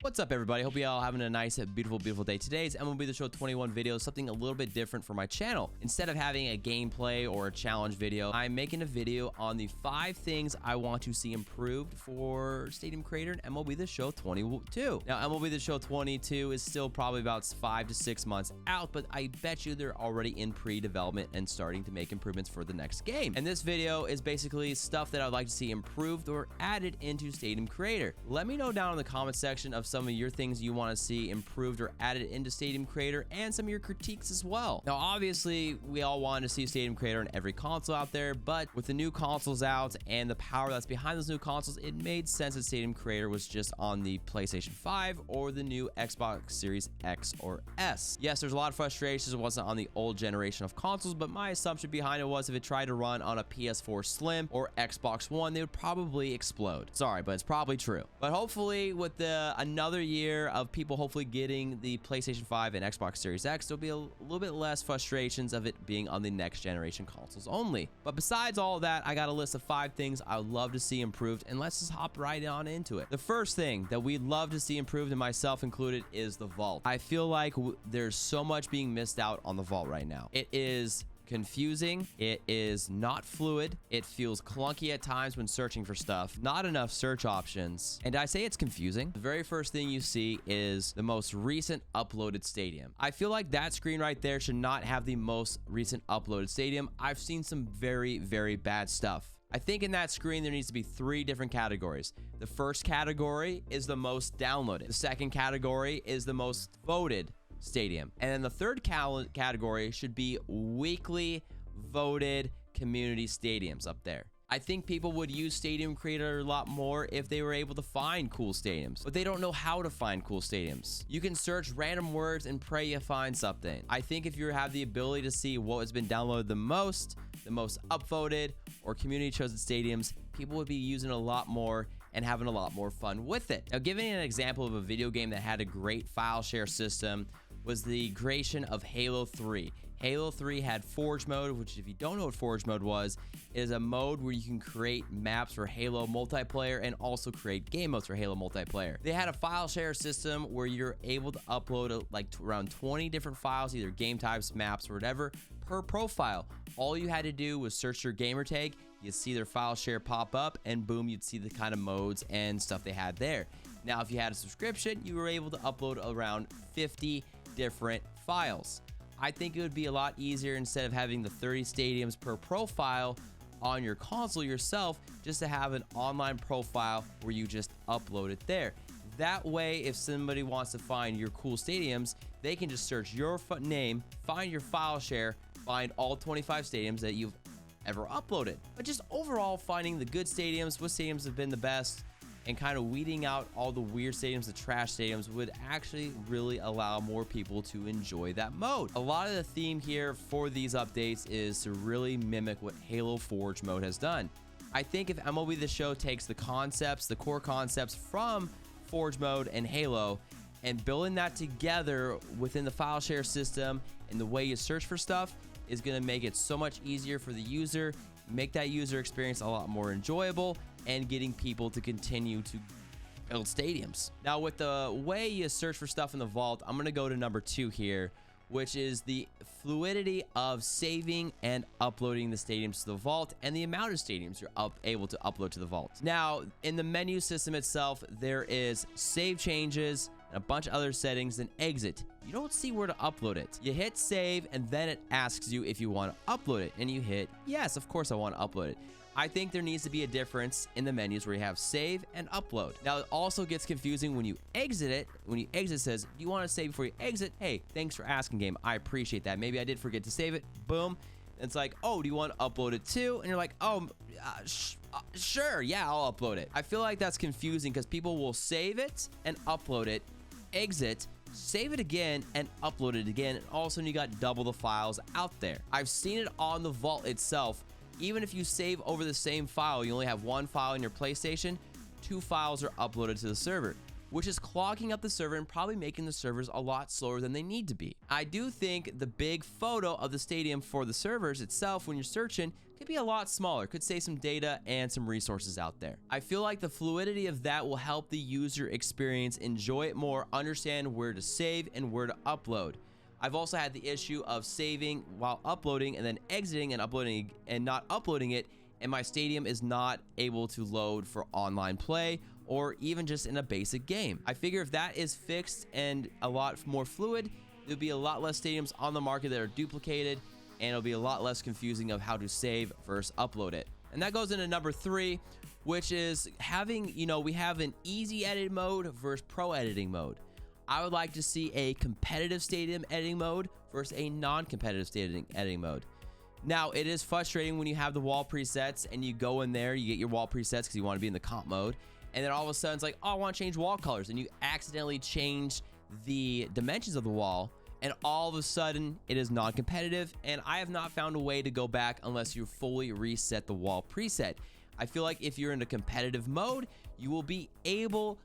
What's up, everybody? Hope you all having a nice, beautiful day. Today's MLB The Show 21 video is something a little bit different for my channel. Instead of having a gameplay or a challenge video, I'm making a video on the 5 things I want to see improved for Stadium Creator and MLB The Show 22. Now, MLB The Show 22 is still probably about 5 to 6 months out, but I bet you they're already in pre-development and starting to make improvements for the next game. And this video is basically stuff that I'd like to see improved or added into Stadium Creator. Let me know down in the comment section of some of your things you want to see improved or added into Stadium Creator and some of your critiques as well. Now, obviously, we all want to see Stadium Creator on every console out there, but with the new consoles out and the power that's behind those new consoles, it made sense that Stadium Creator was just on the PlayStation 5 or the new Xbox Series X or S. Yes, there's a lot of frustrations. It wasn't on the old generation of consoles, but my assumption behind it was if it tried to run on a PS4 Slim or Xbox One, they would probably explode. Sorry, but it's probably true. But hopefully, with another year of people hopefully getting the PlayStation 5 and Xbox Series X, there'll be a little bit less frustrations of it being on the next generation consoles only. But besides all of that, I got a list of 5 things I would love to see improved, and let's just hop right on into it. The first thing that we'd love to see improved, and myself included, is the vault. I feel like there's so much being missed out on the vault right now. It is confusing, it is not fluid, it feels clunky at times when searching for stuff, not enough search options, and I say it's confusing. The very first thing you see is the most recent uploaded stadium. I feel like that screen right there should not have the most recent uploaded stadium. I've seen some very bad stuff. I think in that screen there needs to be 3 different categories. The first category is the most downloaded. The second category is the most voted stadium. And then the third category should be weekly voted community stadiums up there. I think people would use Stadium Creator a lot more if they were able to find cool stadiums, but they don't know how to find cool stadiums. You can search random words and pray you find something. I think if you have the ability to see what has been downloaded the most upvoted, or community chosen stadiums, people would be using a lot more and having a lot more fun with it. Now, giving an example of a video game that had a great file share system was the creation of Halo 3. Halo 3 had Forge mode, which, if you don't know what Forge mode was, is a mode where you can create maps for Halo multiplayer and also create game modes for Halo multiplayer. They had a file share system where you're able to upload around 20 different files, either game types, maps, or whatever, per profile. All you had to do was search your gamer tag, you'd see their file share pop up, and boom, you'd see the kind of modes and stuff they had there. Now, if you had a subscription, you were able to upload around 50 different files. I think it would be a lot easier, instead of having the 30 stadiums per profile on your console yourself, just to have an online profile where you just upload it there. That way, if somebody wants to find your cool stadiums, they can just search your name, find your file share, find all 25 stadiums that you've ever uploaded. But just overall finding the good stadiums, what stadiums have been the best, and kind of weeding out all the weird stadiums, the trash stadiums, would actually really allow more people to enjoy that mode. A lot of the theme here for these updates is to really mimic what Halo Forge mode has done. I think if MLB The Show takes the core concepts from Forge mode and Halo, and building that together within the file share system and the way you search for stuff, is going to make it so much easier for the user, make that user experience a lot more enjoyable, and getting people to continue to build stadiums. Now, with the way you search for stuff in the vault, I'm going to go to number 2 here, which is the fluidity of saving and uploading the stadiums to the vault, and the amount of stadiums you're able to upload to the vault. Now, in the menu system itself, there is save changes and a bunch of other settings, and exit. You don't see where to upload it. You hit save, and then it asks you if you want to upload it, and you hit yes, of course I want to upload it. I think there needs to be a difference in the menus where you have save and upload. Now, it also gets confusing when you exit it. When you exit, it says, do you want to save before you exit? Hey, thanks for asking, game. I appreciate that. Maybe I did forget to save it. Boom. It's like, oh, do you want to upload it too? And you're like, oh, sure, yeah, I'll upload it. I feel like that's confusing because people will save it and upload it, exit, save it again, and upload it again, and all of a sudden you got double the files out there. I've seen it on the vault itself. Even if you save over the same file, you only have 1 file in your PlayStation, 2 files are uploaded to the server. which is clogging up the server and probably making the servers a lot slower than they need to be. I do think the big photo of the stadium for the servers itself when you're searching could be a lot smaller, could save some data and some resources out there. I feel like the fluidity of that will help the user experience enjoy it more, understand where to save and where to upload. I've also had the issue of saving while uploading and then exiting and uploading and not uploading it, and my stadium is not able to load for online play or even just in a basic game. I figure if that is fixed and a lot more fluid, there'll be a lot less stadiums on the market that are duplicated, and it'll be a lot less confusing of how to save versus upload it. And that goes into number 3, which is having, we have an easy edit mode versus pro editing mode. I would like to see a competitive stadium editing mode versus a non-competitive stadium editing mode. Now, it is frustrating when you have the wall presets and you go in there, you get your wall presets because you want to be in the comp mode, and then all of a sudden it's like, oh, I want to change wall colors, and you accidentally change the dimensions of the wall, and all of a sudden it is non-competitive, and I have not found a way to go back unless you fully reset the wall preset. I feel like if you're in a competitive mode, you will be able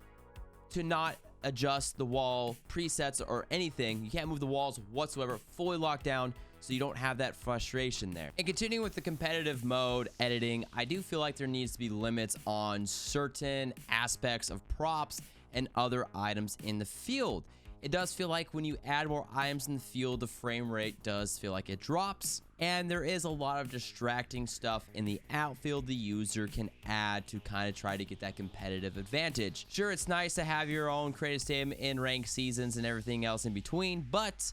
to not adjust the wall presets or anything. You can't move the walls whatsoever, fully locked down, so you don't have that frustration there. And continuing with the competitive mode editing, I do feel like there needs to be limits on certain aspects of props and other items in the field. It does feel like when you add more items in the field, the frame rate does feel like it drops, and there is a lot of distracting stuff in the outfield the user can add to kind of try to get that competitive advantage. Sure, it's nice to have your own creative stadium in ranked seasons and everything else in between, but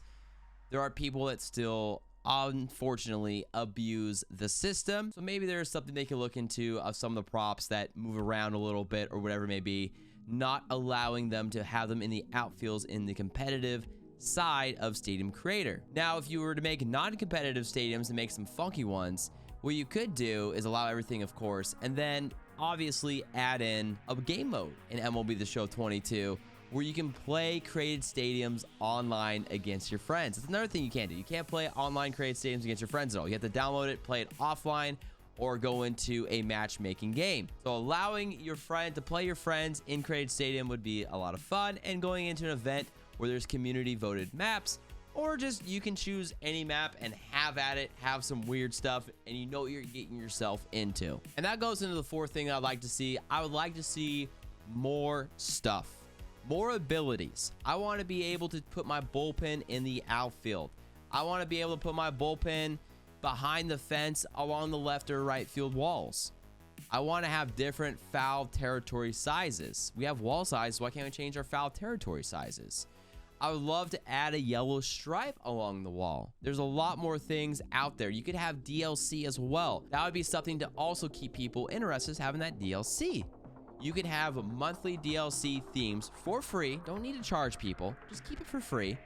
there are people that still unfortunately abuse the system. So maybe there's something they can look into of some of the props that move around a little bit or whatever it may be, not allowing them to have them in the outfields in the competitive side of Stadium Creator. Now, if you were to make non-competitive stadiums and make some funky ones, what you could do is allow everything, of course, and then obviously add in a game mode in MLB The Show 22 where you can play created stadiums online against your friends. It's another thing you can't do. You can't play online created stadiums against your friends at all. You have to download it, play it offline, or go into a matchmaking game. So allowing your friend to play your friends in created stadium would be a lot of fun, and going into an event where there's community voted maps, or just you can choose any map and have at it, have some weird stuff, and you know what you're getting yourself into. And that goes into the 4th thing I'd like to see. I would like to see more stuff. More abilities. I want to be able to put my bullpen in the outfield. I want to be able to put my bullpen behind the fence along the left or right field walls. I want to have different foul territory sizes. We have wall size, so why can't we change our foul territory sizes? I would love to add a yellow stripe along the wall. There's a lot more things out there. You could have DLC as well. That would be something to also keep people interested, having that DLC. You could have monthly DLC themes for free. Don't need to charge people. Just keep it for free.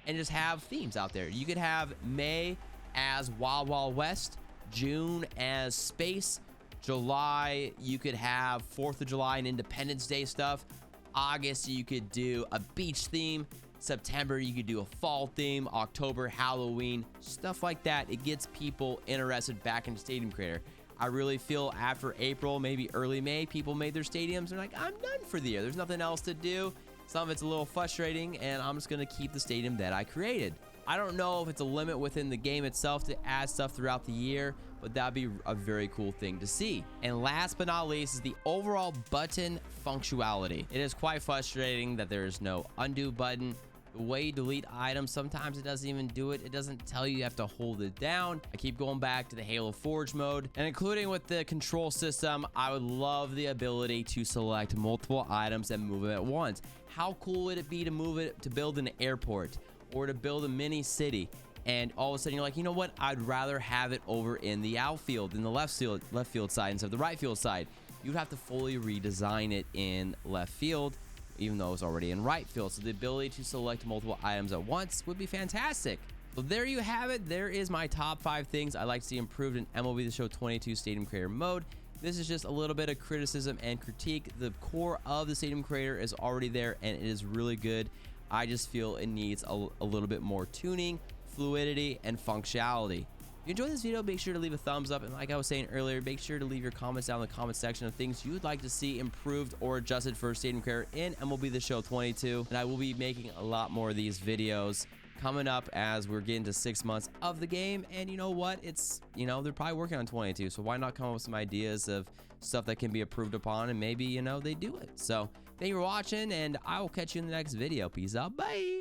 And just have themes out there. You could have May as Wild Wild West, June as Space, July you could have 4th of July and Independence Day stuff, August you could do a beach theme, September you could do a fall theme, October Halloween, stuff like that. It gets people interested back in Stadium Creator. I really feel after April, maybe early May, people made their stadiums. They're like, I'm done for the year. There's nothing else to do. Some of it's a little frustrating, and I'm just going to keep the stadium that I created. I don't know if it's a limit within the game itself to add stuff throughout the year, but that'd be a very cool thing to see. And last but not least is the overall button functionality. It is quite frustrating that there is no undo button. The way you delete items, sometimes it doesn't even do it. It doesn't tell you have to hold it down. I keep going back to the Halo Forge mode, and including with the control system, I would love the ability to select multiple items and move them at once. How cool would it be to move it to build an airport or to build a mini city? And all of a sudden you're like, you know what? I'd rather have it over in the outfield, in the left field side instead of the right field side. You'd have to fully redesign it in left field, even though it's already in right field. So the ability to select multiple items at once would be fantastic. So there you have it. There is my top 5 things I'd like to see improved in MLB The Show 22 Stadium Creator mode. This is just a little bit of criticism and critique. The core of the Stadium Creator is already there, and it is really good. I just feel it needs a little bit more tuning, fluidity, and functionality. If you enjoyed this video, make sure to leave a thumbs up. And like I was saying earlier, make sure to leave your comments down in the comment section of things you would like to see improved or adjusted for Stadium Care in MLB The Show 22. And I will be making a lot more of these videos coming up as we're getting to 6 months of the game. And you know what? It's, you know, they're probably working on 22. So why not come up with some ideas of stuff that can be improved upon, and maybe, you know, they do it. So thank you for watching, and I will catch you in the next video. Peace out. Bye.